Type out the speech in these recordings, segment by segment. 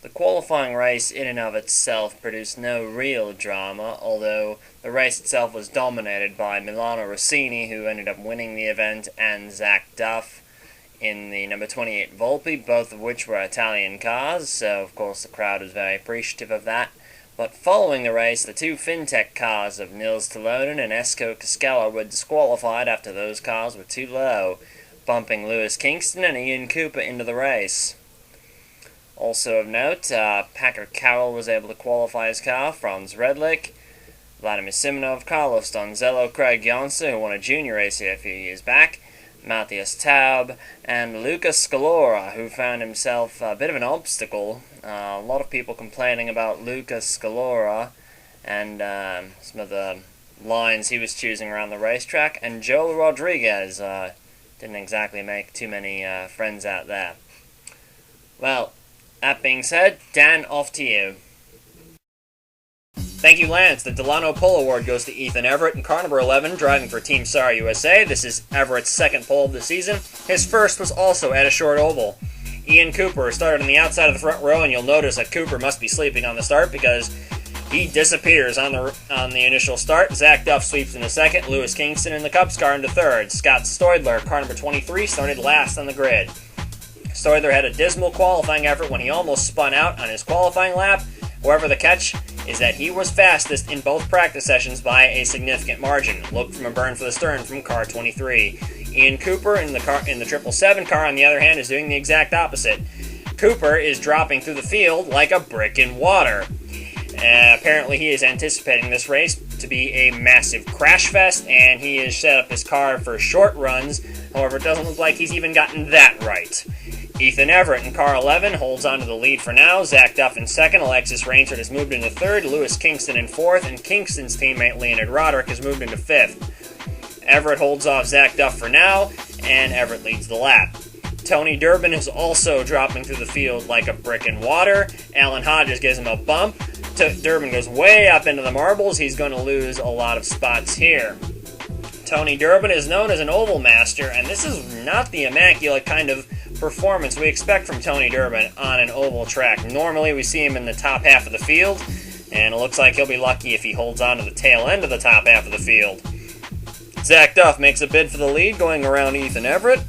The qualifying race in and of itself produced no real drama, although the race itself was dominated by Milano Rossini, who ended up winning the event, and Zach Duff in the number 28 Volpe, both of which were Italian cars, so of course the crowd was very appreciative of that. But following the race, the two Finntech cars of Nils Tolonen and Esko Cascella were disqualified after those cars were too low, bumping Lewis Kingston and Ian Cooper into the race. Also of note, Packer Carroll was able to qualify his car, Franz Redlich, Vladimir Simonov, Carlos Donzello, Craig Janssen, who won a junior race here a few years back, Matthias Taub, and Luca Scalora, who found himself a bit of an obstacle. A lot of people complaining about Luca Scalora and some of the lines he was choosing around the racetrack, and Joel Rodriguez didn't exactly make too many friends out there. Well, that being said, Dan, off to you. Thank you, Lance. The Delano Pole Award goes to Ethan Everett in car number 11, driving for Team SAR USA. This is Everett's second pole of the season. His first was also at a short oval. Ian Cooper started on the outside of the front row, and you'll notice that Cooper must be sleeping on the start because he disappears on the initial start. Zach Duff sweeps into second. Lewis Kingston in the Cubs car into third. Scott Stoidler, car number 23, started last on the grid. Stoidler had a dismal qualifying effort when he almost spun out on his qualifying lap. However, the catch is that he was fastest in both practice sessions by a significant margin. Look from a burn for the stern from car 23. Ian Cooper in the 777 car, on the other hand, is doing the exact opposite. Cooper is dropping through the field like a brick in water. Apparently, he is anticipating this race to be a massive crash fest, and he has set up his car for short runs. However, it doesn't look like he's even gotten that right. Ethan Everett in car 11 holds on to the lead for now. Zach Duff in second. Alexis Rainsford has moved into third. Lewis Kingston in fourth. And Kingston's teammate Leonid Roderick has moved into fifth. Everett holds off Zach Duff for now, and Everett leads the lap. Tony Durbin is also dropping through the field like a brick in water. Alan Hodges gives him a bump. Durbin goes way up into the marbles. He's going to lose a lot of spots here. Tony Durbin is known as an oval master, and this is not the immaculate kind of performance we expect from Tony Durbin on an oval track. Normally we see him in the top half of the field, and it looks like he'll be lucky if he holds on to the tail end of the top half of the field. Zach Duff makes a bid for the lead going around Ethan Everett,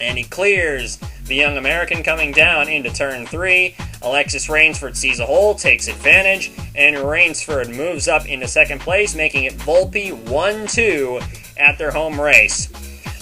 and he clears the young American coming down into turn 3. Alexis Rainsford sees a hole, takes advantage, and Rainsford moves up into second place, making it Volpe 1-2 at their home race.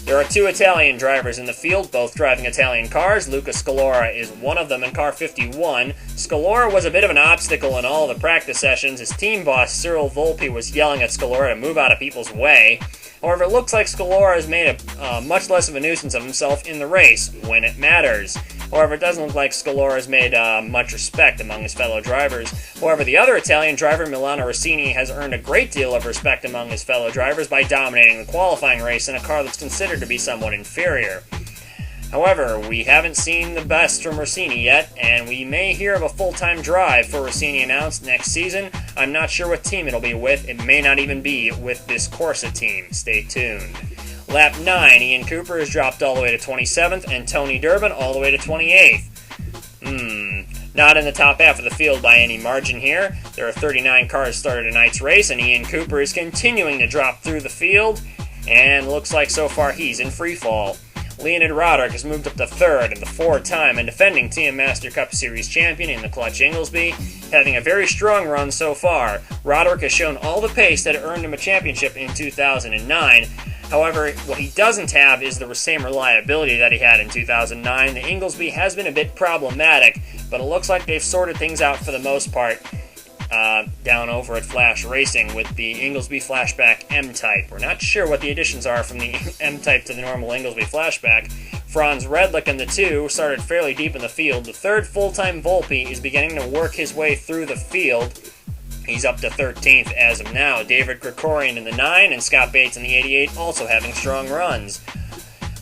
There are two Italian drivers in the field, both driving Italian cars. Luca Scalora is one of them in car 51. Scalora was a bit of an obstacle in all the practice sessions. His team boss, Cyril Volpe, was yelling at Scalora to move out of people's way. However, it looks like Scalora has made a much less of a nuisance of himself in the race when it matters. However, it doesn't look like Scalora has made much respect among his fellow drivers. However, the other Italian driver, Milano Rossini, has earned a great deal of respect among his fellow drivers by dominating the qualifying race in a car that's considered to be somewhat inferior. However, we haven't seen the best from Rossini yet, and we may hear of a full-time drive for Rossini announced next season. I'm not sure what team it'll be with. It may not even be with this Corsa team. Stay tuned. Lap 9, Ian Cooper is dropped all the way to 27th, and Tony Durbin all the way to 28th. Not in the top half of the field by any margin here. There are 39 cars started tonight's race, and Ian Cooper is continuing to drop through the field, and looks like so far he's in free fall. Leonid Roderick has moved up to third, and the four-time and defending TM Master Cup Series champion in the clutch Inglesby, having a very strong run so far. Roderick has shown all the pace that earned him a championship in 2009. However, what he doesn't have is the same reliability that he had in 2009. The Inglesby has been a bit problematic, but it looks like they've sorted things out for the most part down over at Flash Racing with the Inglesby Flashback M-Type. We're not sure what the additions are from the M-Type to the normal Inglesby Flashback. Franz Redlich and the two started fairly deep in the field. The third full-time Volpe is beginning to work his way through the field. He's up to 13th as of now. David Krikorian in the 9 and Scott Bates in the 88 also having strong runs.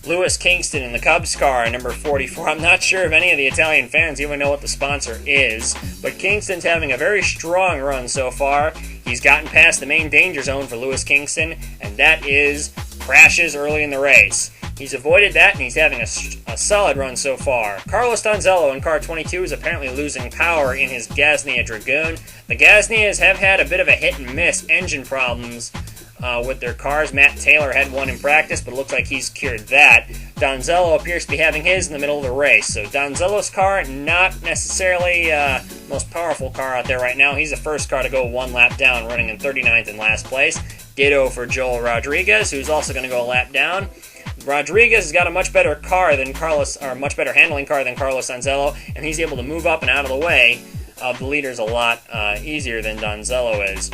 Lewis Kingston in the Cubs car, number 44. I'm not sure if any of the Italian fans even know what the sponsor is, but Kingston's having a very strong run so far. He's gotten past the main danger zone for Lewis Kingston, and that is crashes early in the race. He's avoided that, and he's having a solid run so far. Carlos Donzello in car 22 is apparently losing power in his Gasnia Dragoon. The Gasnias have had a bit of a hit-and-miss engine problems with their cars. Matt Taylor had one in practice, but it looks like he's cured that. Donzello appears to be having his in the middle of the race. So Donzello's car, not necessarily most powerful car out there right now. He's the first car to go one lap down, running in 39th in last place. Ditto for Joel Rodriguez, who's also going to go a lap down. Rodriguez has got a much better car than Carlos, or much better handling car than Carlos Donzello, and he's able to move up and out of the way of the leaders a lot easier than Donzello is.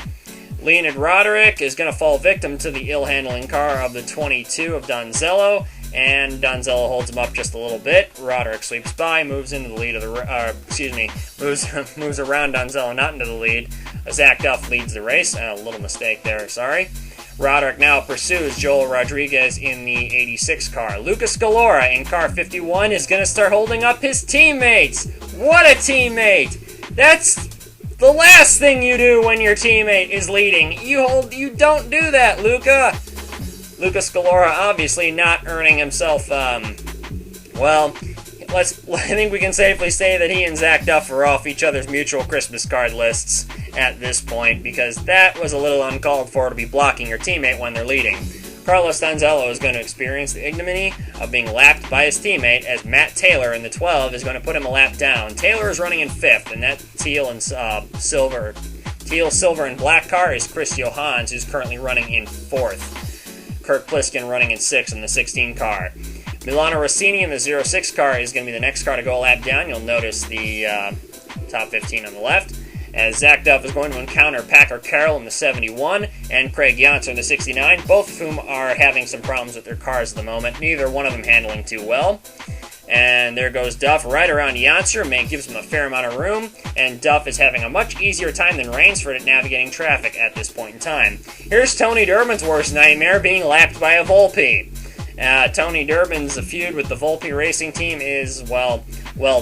Leonid Roderick is going to fall victim to the ill-handling car of the 22 of Donzello, and Donzello holds him up just a little bit. Roderick sweeps by, moves into the lead of the, moves around Donzello, not into the lead. Zach Duff leads the race. A little mistake there, sorry. Roderick now pursues Joel Rodriguez in the 86 car. Lucas Galora in car 51 is going to start holding up his teammates. What a teammate! That's the last thing you do when your teammate is leading. You don't do that, Luca. Lucas Galora obviously not earning himself, I think we can safely say that he and Zach Duff are off each other's mutual Christmas card lists at this point, because that was a little uncalled for to be blocking your teammate when they're leading. Carlos Donzello is going to experience the ignominy of being lapped by his teammate, as Matt Taylor in the 12 is going to put him a lap down. Taylor is running in 5th, and that teal, silver, and black car is Chris Johans, who's currently running in 4th. Kurt Pliskin running in 6th in the 16 car. Milano Rossini in the 06 car is going to be the next car to go a lap down. You'll notice the top 15 on the left, as Zach Duff is going to encounter Packer Carroll in the 71 and Craig Yantzer in the 69, both of whom are having some problems with their cars at the moment, neither one of them handling too well. And there goes Duff right around Yantzer. Gives him a fair amount of room, and Duff is having a much easier time than Rainsford at navigating traffic at this point in time. Here's Tony Durbin's worst nightmare, being lapped by a Volpe. Tony Durbin's feud with the Volpe racing team is, well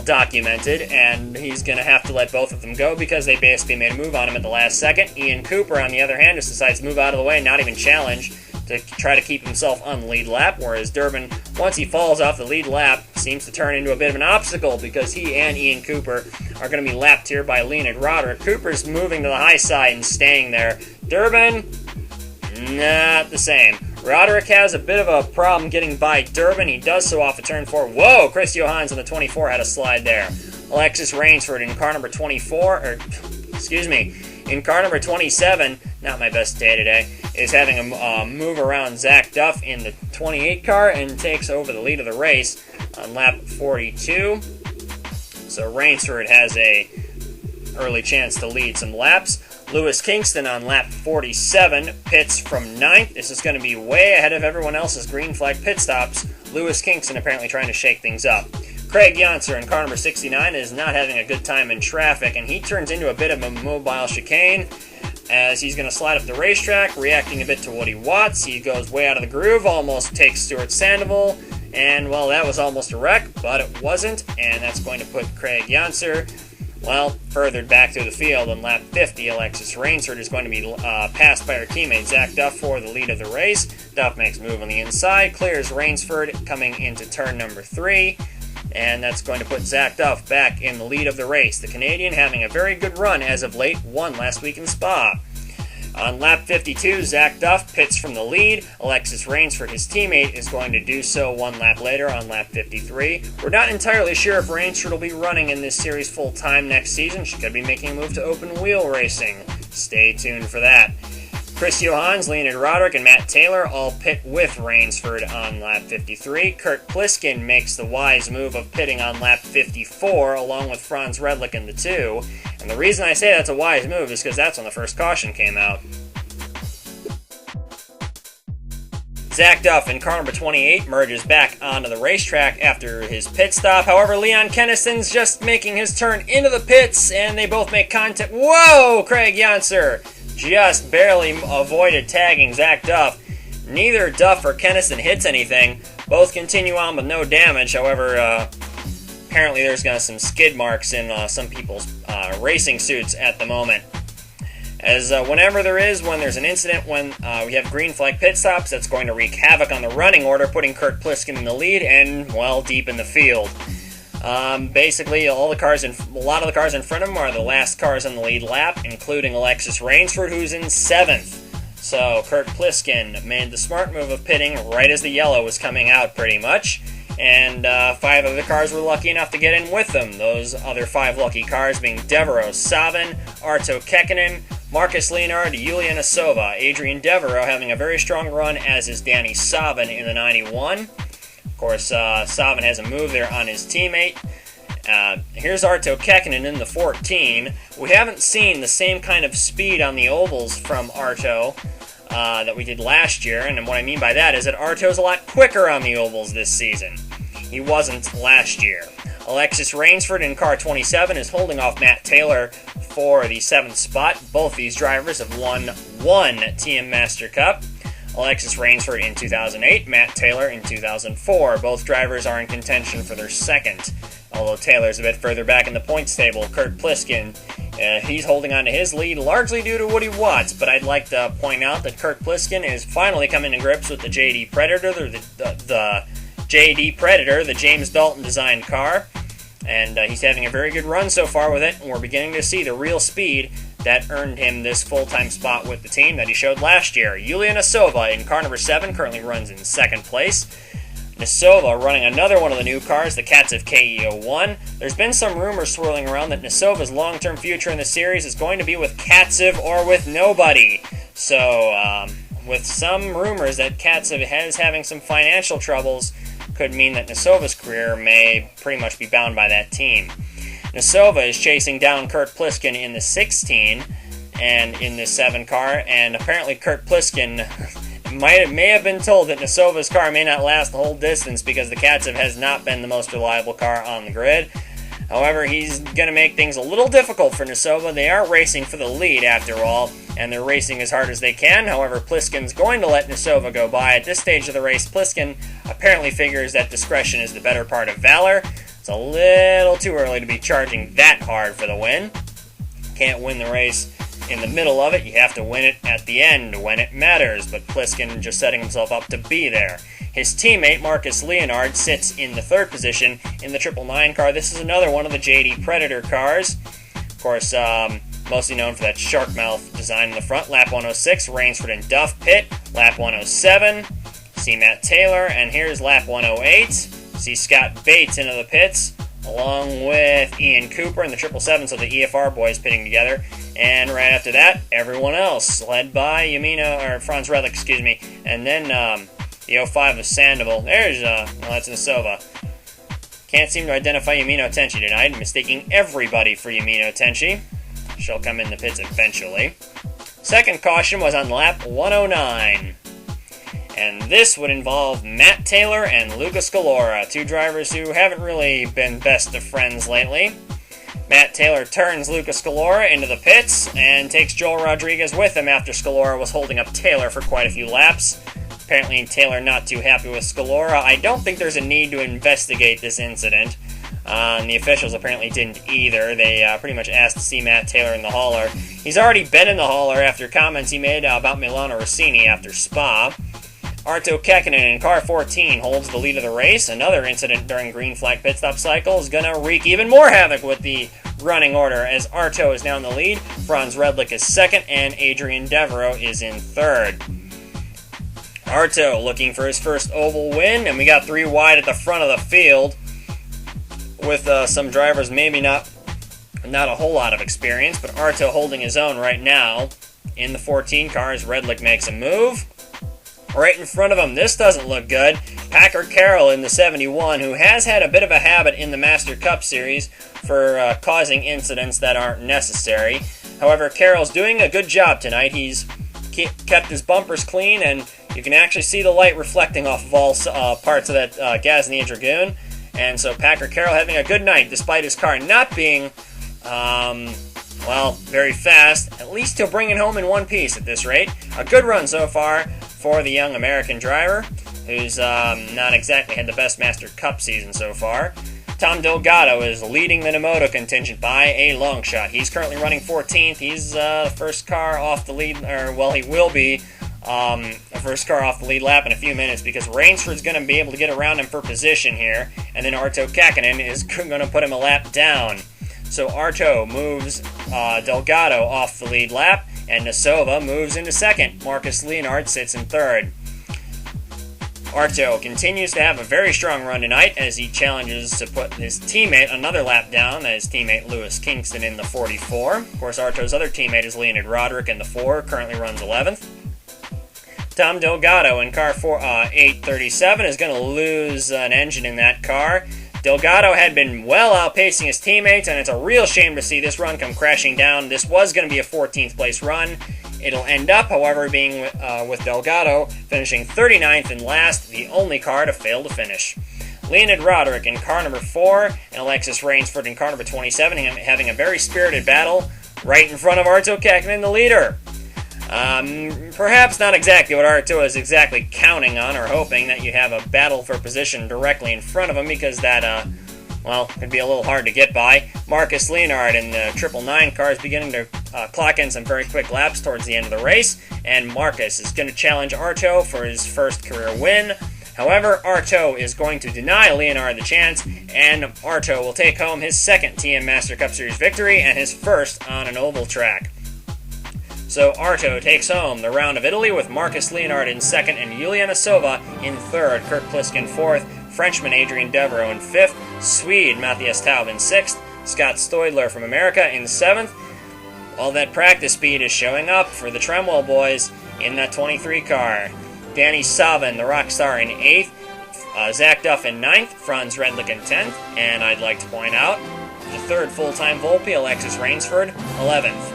documented, and he's going to have to let both of them go because they basically made a move on him at the last second. Ian Cooper, on the other hand, just decides to move out of the way, not even challenge, to try to keep himself on the lead lap, whereas Durbin, once he falls off the lead lap, seems to turn into a bit of an obstacle because he and Ian Cooper are going to be lapped here by Leonid Roderick. Cooper's moving to the high side and staying there. Durbin, not the same. Roderick has a bit of a problem getting by Durbin. He does so off of turn 4. Whoa! Chris Johans in the 24 had a slide there. Alexis Rainsford in car number 24, in car number 27, not my best day today, is having a move around Zach Duff in the 28 car and takes over the lead of the race on lap 42. So Rainsford has a early chance to lead some laps. Lewis Kingston on lap 47 pits from 9th. This is going to be way ahead of everyone else's green flag pit stops. Lewis Kingston apparently trying to shake things up. Craig Yantzer in car number 69 is not having a good time in traffic, and he turns into a bit of a mobile chicane as he's going to slide up the racetrack, reacting a bit to Woody Watts. He goes way out of the groove, almost takes Stuart Sandoval, and, well, that was almost a wreck, but it wasn't, and that's going to put Craig Yantzer, furthered back through the field. On lap 50, Alexis Rainsford is going to be passed by her teammate Zach Duff for the lead of the race. Duff makes a move on the inside, clears Rainsford coming into turn number 3, and that's going to put Zach Duff back in the lead of the race. The Canadian having a very good run as of late, won last week in Spa. On lap 52, Zach Duff pits from the lead. Alexis Rainsford, his teammate, is going to do so one lap later on lap 53. We're not entirely sure if Rainsford will be running in this series full-time next season. She could be making a move to open-wheel racing. Stay tuned for that. Chris Johans, Leonid Roderick, and Matt Taylor all pit with Rainsford on lap 53. Kurt Pliskin makes the wise move of pitting on lap 54, along with Franz Redlich in the 2. And the reason I say that's a wise move is because that's when the first caution came out. Zach Duff in car number 28 merges back onto the racetrack after his pit stop. However, Leon Kennison's just making his turn into the pits, and they both make contact. Whoa! Craig Yantzer just barely avoided tagging Zach Duff. Neither Duff or Kennison hits anything. Both continue on with no damage. However, apparently there's some skid marks in some people's racing suits at the moment. as whenever when there's an incident when we have green flag pit stops, that's going to wreak havoc on the running order, putting Kurt Pliskin in the lead and, well, deep in the field. Basically, a lot of the cars in front of him are the last cars on the lead lap, including Alexis Rainsford, who's in 7th. So Kurt Pliskin made the smart move of pitting right as the yellow was coming out, pretty much. And 5 other cars were lucky enough to get in with them. Those other 5 lucky cars being Devereaux, Savin, Arto Kekkonen, Marcus Leonard, Yulia Nasova. Adrian Devereaux having a very strong run, as is Danny Savin in the 91. Of course, Savin has a move there on his teammate. Here's Arto Kekkonen in the 14. We haven't seen the same kind of speed on the ovals from Arto that we did last year, and what I mean by that is that Arto's a lot quicker on the ovals this season. He wasn't last year. Alexis Rainsford in car 27 is holding off Matt Taylor for the 7th spot. Both these drivers have won one TM Master Cup. Alexis Rainsford in 2008, Matt Taylor in 2004. Both drivers are in contention for their 2nd, although Taylor's a bit further back in the points table. Kurt Pliskin, he's holding on to his lead largely due to Woody Watts, but I'd like to point out that Kurt Pliskin is finally coming to grips with the JD Predator, the JD Predator, the James Dalton designed car, and he's having a very good run so far with it, and we're beginning to see the real speed that earned him this full-time spot with the team that he showed last year. Yulia Nasova in car number 7 currently runs in 2nd place. Nasova running another one of the new cars, the Katsev KE01. There's been some rumors swirling around that Nasova's long-term future in the series is going to be with Katsev or with nobody. So, with some rumors that Katsev is having some financial troubles, could mean that Nasova's career may pretty much be bound by that team. Nasova is chasing down Kurt Pliskin in the 16 and in the 7 car, and apparently Kurt Pliskin may have been told that Nasova's car may not last the whole distance because the Katsev has not been the most reliable car on the grid. However, he's going to make things a little difficult for Nasova. They are racing for the lead after all, and they're racing as hard as they can. However, Pliskin's going to let Nasova go by. At this stage of the race, Pliskin apparently figures that discretion is the better part of valor. It's a little too early to be charging that hard for the win. Can't win the race in the middle of it. You have to win it at the end when it matters, but Pliskin just setting himself up to be there. His teammate, Marcus Leonard, sits in the 3rd position in the 999 car. This is another one of the JD Predator cars. Of course, mostly known for that shark mouth design in the front. Lap 106, Rainsford and Duff pit. Lap 107, see Matt Taylor. And here's lap 108. See Scott Bates into the pits, along with Ian Cooper and the 777, so the EFR boys pitting together. And right after that, everyone else, led by Franz Redlich, and then the 05 of Sandoval. There's, that's Nasova. Can't seem to identify Yumino Tenchi tonight, mistaking everybody for Yumino Tenchi. She'll come in the pits eventually. 2nd caution was on lap 109. And this would involve Matt Taylor and Lucas Scalora, 2 drivers who haven't really been best of friends lately. Matt Taylor turns Lucas Scalora into the pits and takes Joel Rodriguez with him after Scalora was holding up Taylor for quite a few laps. Apparently Taylor not too happy with Scalora. I don't think there's a need to investigate this incident. And the officials apparently didn't either. They pretty much asked to see Matt Taylor in the hauler. He's already been in the hauler after comments he made about Milano Rossini after Spa. Arto Kekkonen in car 14 holds the lead of the race. Another incident during green flag pit stop cycle is going to wreak even more havoc with the running order, as Arto is now in the lead, Franz Redlich is 2nd, and Adrian Devereaux is in 3rd. Arto looking for his first oval win, and we got 3 wide at the front of the field with some drivers maybe not a whole lot of experience, but Arto holding his own right now. In the 14 car as Redlich makes a move. Right in front of him, this doesn't look good. Packer Carroll in the 71, who has had a bit of a habit in the Master Cup Series for causing incidents that aren't necessary. However, Carroll's doing a good job tonight. He's kept his bumpers clean, and you can actually see the light reflecting off of all parts of that Gaznia Dragoon. And so Packer Carroll having a good night, despite his car not being, very fast. At least he'll bring it home in one piece at this rate. A good run so far for the young American driver, who's not exactly had the best Master Cup season so far. Tom Delgado is leading the Nemoto contingent by a long shot. He's currently running 14th. He's the first car off the lead, he will be the first car off the lead lap in a few minutes because Rainsford's going to be able to get around him for position here, and then Arto Kakkonen is going to put him a lap down. So Arto moves Delgado off the lead lap, and Nasova moves into second. Marcus Leonard sits in third. Arto continues to have a very strong run tonight as he challenges to put his teammate another lap down, his teammate Lewis Kingston in the 44. Of course, Arto's other teammate is Leonid Roderick in the 4, currently runs 11th. Tom Delgado in car 837 is going to lose an engine in that car. Delgado had been well outpacing his teammates, and it's a real shame to see this run come crashing down. This was going to be a 14th place run. It'll end up, however, being with Delgado finishing 39th and last, the only car to fail to finish. Leonid Roderick in car number 4 and Alexis Rainsford in car number 27 having a very spirited battle right in front of Arto Kakkonen, the leader. Perhaps not exactly what Arto is exactly counting on or hoping, that you have a battle for position directly in front of him, because that, could be a little hard to get by. Marcus Leonard in the 999 car is beginning to clock in some very quick laps towards the end of the race, and Marcus is going to challenge Arto for his first career win. However, Arto is going to deny Leonard the chance, and Arto will take home his second TM Master Cup Series victory and his first on an oval track. So Arto takes home the round of Italy with Marcus Leonard in second and Yulia Nasova in third, Kurt Pliskin fourth, Frenchman Adrien Devereaux in fifth, Swede Matthias Taub in sixth, Scott Stoidler from America in seventh. All that practice speed is showing up for the Tremwell boys in that 23 car. Danny Savin, the Rockstar, in 8th, Zach Duff in 9th, Franz Redlich in 10th, and I'd like to point out the third full-time Volpe, Alexis Rainsford, 11th.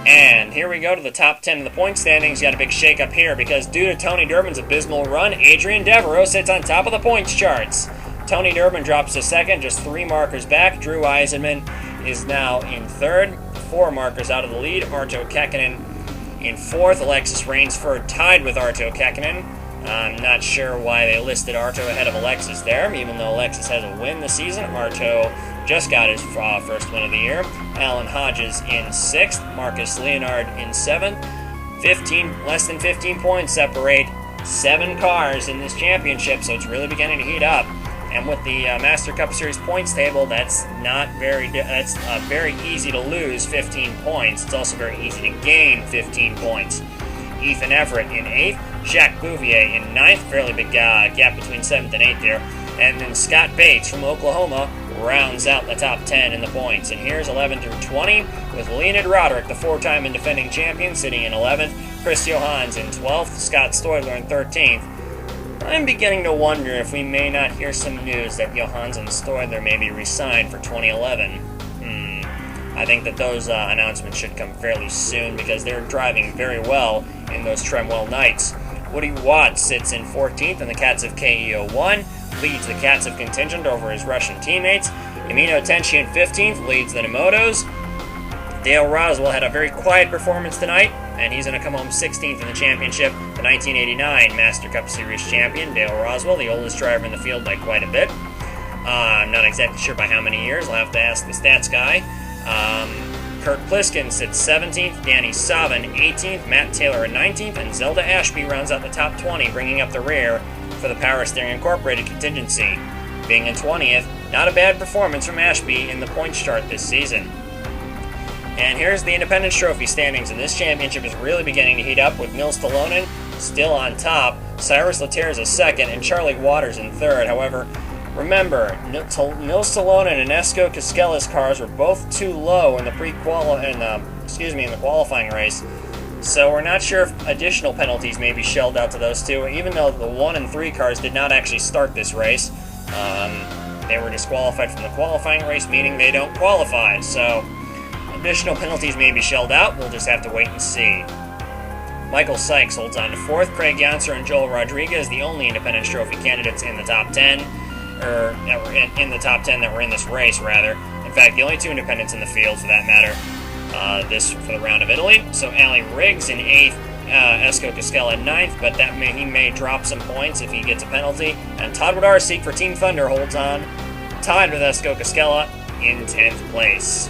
And here we go to the top 10 of the point standings. You got a big shake-up here because due to Tony Durbin's abysmal run, Adrien Devereaux sits on top of the points charts. Tony Durbin drops to second, just 3 markers back. Drew Eisenman is now in third, 4 markers out of the lead. Arto Kakkonen in fourth. Alexis Rainsford tied with Arto Kakkonen. I'm not sure why they listed Arto ahead of Alexis there, even though Alexis has a win this season. Arto just got his first win of the year. Alan Hodges in 6th. Marcus Leonard in 7th. Less than 15 points separate 7 cars in this championship, so it's really beginning to heat up. And with the Master Cup Series points table, that's very easy to lose 15 points. It's also very easy to gain 15 points. Ethan Everett in 8th, Jacques Bouvier in 9th, fairly big gap between 7th and 8th there, and then Scott Bates from Oklahoma rounds out the top 10 in the points. And here's 11 through 20 with Leonid Roderick, the 4-time and defending champion, sitting in 11th, Chris Johans in 12th, Scott Stoidler in 13th. I'm beginning to wonder if we may not hear some news that Johans and Stoidler may be re-signed for 2011. I think that those announcements should come fairly soon because they're driving very well in those Tremwell nights. Woody Watts sits in 14th in the Cats of KEO1, leads the Cats of contingent over his Russian teammates. Emino Tenchi in 15th leads the Nemotos. Dale Roswell had a very quiet performance tonight, and he's going to come home 16th in the championship. The 1989 Master Cup Series champion, Dale Roswell, the oldest driver in the field by quite a bit. I'm not exactly sure by how many years. I'll have to ask the stats guy. Kurt Pliskin sits 17th, Danny Savin 18th, Matt Taylor in 19th, and Zelda Ashby rounds out the top 20, bringing up the rear for the Power Steering Incorporated contingency. Being in 20th, not a bad performance from Ashby in the points chart this season. And here's the Independence Trophy standings, and this championship is really beginning to heat up with Nils Talonen still on top, Cyrus Leters is second, and Charlie Waters in third. However, remember, Nils Talonen and Esko Kaskela's cars were both too low in the in the qualifying race, so we're not sure if additional penalties may be shelled out to those two, even though the 1 and 3 cars did not actually start this race. They were disqualified from the qualifying race, meaning they don't qualify, so additional penalties may be shelled out. We'll just have to wait and see. Michael Sykes holds on to 4th. Craig Janser and Joel Rodriguez, the only Independence Trophy candidates in the top 10, or that were in the top 10 that were in this race, rather. In fact, the only 2 independents in the field, for that matter, this for the round of Italy. So Ali Riggs in 8th, Esko Kaskela in 9th, but he may drop some points if he gets a penalty. And Todd Wodarczyk for Team Thunder holds on tied with Esco Cascella in 10th place.